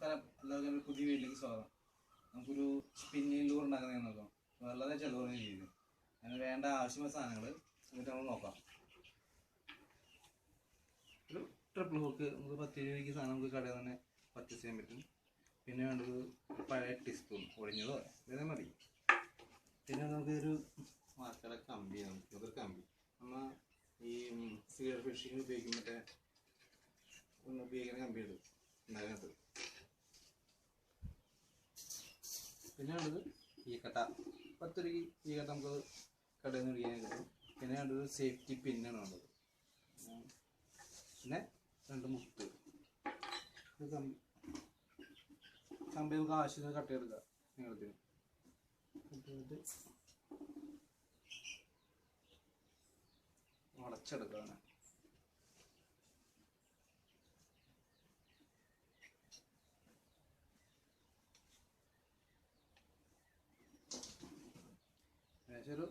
നമസ്കാരം, എല്ലാവർക്കും പുതിയ വീട്ടിലേക്ക് സ്വാഗതം. നമുക്കൊരു സ്പിന്നിങ് ലൂർ ഉണ്ടാക്കുന്നതെന്ന് നോക്കാം. വളരെ ചെലവുള്ള രീതി. അതിന് വേണ്ട ആവശ്യമായ സാധനങ്ങൾ എന്നിട്ട് നമ്മൾ നോക്കാം. ഒരു ട്രിപ്പിൾ ഹുക്ക് നമുക്ക് 10 രൂപയ്ക്ക് സാധനം നമുക്ക് കടയിൽ തന്നെ പർച്ചേസ് ചെയ്യാൻ പറ്റും. പിന്നെ വേണ്ടത് പഴയ ടീസ്പൂൺ ഒഴിഞ്ഞതോ ഇതേ മതി. പിന്നെ നമുക്കൊരു മാർക്കയുടെ കമ്പി, നമുക്കൊരു കമ്പി നമ്മൾ ഈ സ്പീഡ് ഫിഷിങ് ഉപയോഗിക്കും, മറ്റേ ഉപയോഗിക്കുന്ന കമ്പിയുണ്ട് ഉണ്ടാകുന്നത്. പിന്നെ വേണ്ടത് ഈക്കട്ട, 10 രൂപയ്ക്ക് ഈക്കട്ട നമുക്ക് കടയിൽ നിന്ന് മേടിക്കാൻ കിട്ടും. പിന്നെ വേണ്ടത് സേഫ്റ്റി പിന്നാണ് വേണ്ടത്. പിന്നെ 2 മുട്ട്, കമ്പി നമുക്ക് ആവശ്യത്തിന് കട്ട് ചെയ്തെടുക്കാം. നീളത്തിന് കട്ട് ചെയ്തിട്ട് ഉടച്ചെടുക്കാം. ഏകദേശം ഒരു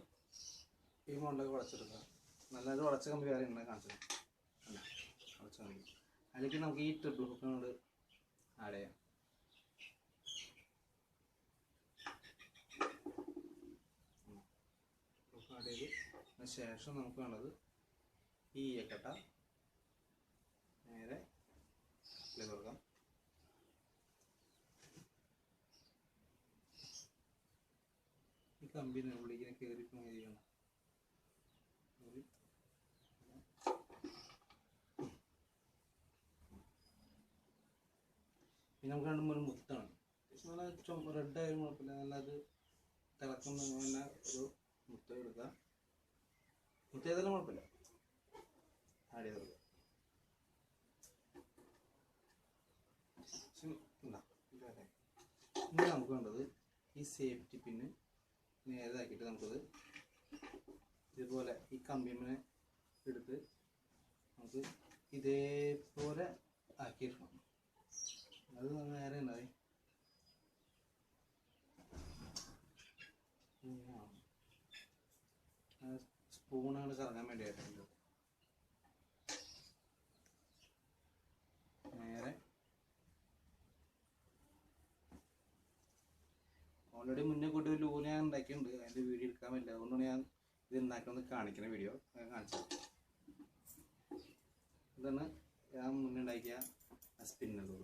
ഈ മോണ്ടൊക്കെ ഉടച്ചെടുക്കുക. നല്ലൊരു ഉടച്ച കമ്പി വേറെ ഉണ്ട് കാണിച്ചത്. അല്ല, ഉടച്ച കമ്പി അതിലേക്ക് നമുക്ക് ഈ ട്രിപ്പിൾ ഹുക്കിനോട് ആഡ് ചെയ്യാം. ആഡ് ചെയ്ത് അതിന് ശേഷം നമുക്ക് വേണ്ടത് ഈ ഈയക്കട്ട നേരെ കൊടുക്കാം. ഈ കമ്പിനെ ഉള്ളിങ്ങനെ കയറി ചെയ്യണം. പിന്നെ നമുക്ക് 2-3 മുത്താണ്. നല്ല റെഡ് ആയാലും കുഴപ്പമില്ല, നല്ലത് തിളക്കുന്ന തന്നെ ഒരു മുത്ത എടുക്കുക. മുത്ത ചെയ്താലും കുഴപ്പമില്ല, ആഡ് ചെയ്ത് കൊടുക്കുക. ഇനി നമുക്ക് വേണ്ടത് ഈ സേഫ്റ്റി പിന്ന് നേരതാക്കിയിട്ട് നമുക്കത് ഇതുപോലെ ഈ കമ്പിമ്മനെ എടുത്ത് നമുക്ക് ഇതേപോലെ ആക്കിയെടുക്കണം. അത് നേരെ ഉണ്ടായി സ്പൂണുകൾ കറങ്ങാൻ വേണ്ടിയായിട്ടുണ്ട്. നേരെ ഓൾറെഡി മുന്നേ കൂട്ടി ഒരു ലൂർ ഞാൻ ഉണ്ടാക്കിയിട്ടുണ്ട്. അതിൻ്റെ വീഡിയോ എടുക്കാൻ പറ്റില്ല, അതുകൊണ്ടാണ് ഞാൻ ഇത് ഉണ്ടാക്കുന്നത് കാണിക്കുന്ന വീഡിയോ കാണിച്ചത്. ഇതാണ് ഞാൻ മുന്നേ ഉണ്ടാക്കിയ സ്പിന്നർ ലൂർ.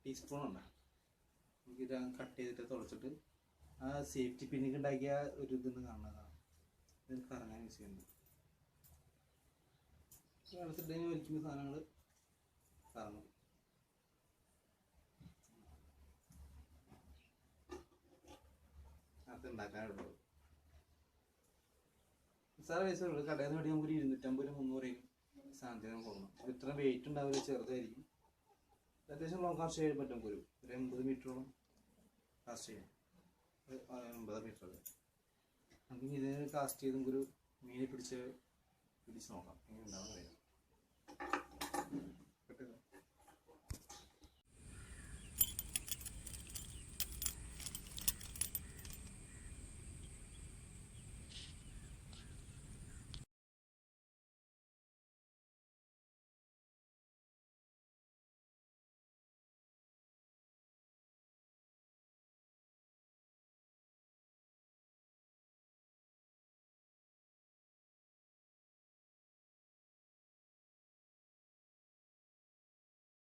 ടീസ്പൂൺ ഉണ്ട്, നമുക്കിത് കട്ട് ചെയ്തിട്ട് തുളച്ചിട്ട് ആ സേഫ്റ്റി പിന്നിക്ക് ഉണ്ടാക്കിയ ഒരു ഇതെന്ന് കാണുന്നതാണ്. ഇതിന് കറങ്ങാൻ യൂസ് ചെയ്യുന്നത്. വെള്ളത്തിട്ട് വലിക്കുന്ന സാധനങ്ങൾ കറങ്ങും. അത് ഉണ്ടാക്കാനുള്ളത് സാറ് പൈസ ഉള്ളൂ. കടയിൽ നിന്ന് വേണ്ടി നമുക്ക് 250-300 സാധനത്തിന് നമുക്ക് കൊടുക്കണം. ഇത്ര വെയിറ്റ് ഉണ്ടാവില്ല, ചെറുതായിരിക്കും. അത്യാവശ്യം ലോങ് കാസ്റ്റ് ചെയ്യാൻ പറ്റും. ഒരു 80 മീറ്ററോളം കാസ്റ്റ് ചെയ്യാം. 50 മീറ്റർ നമുക്ക് ഇതിനെ കാസ്റ്റ് ചെയ്ത് നമുക്കൊരു മീനെ പിടിച്ച് നോക്കാം എങ്ങനെ ഉണ്ടാവും അറിയാം.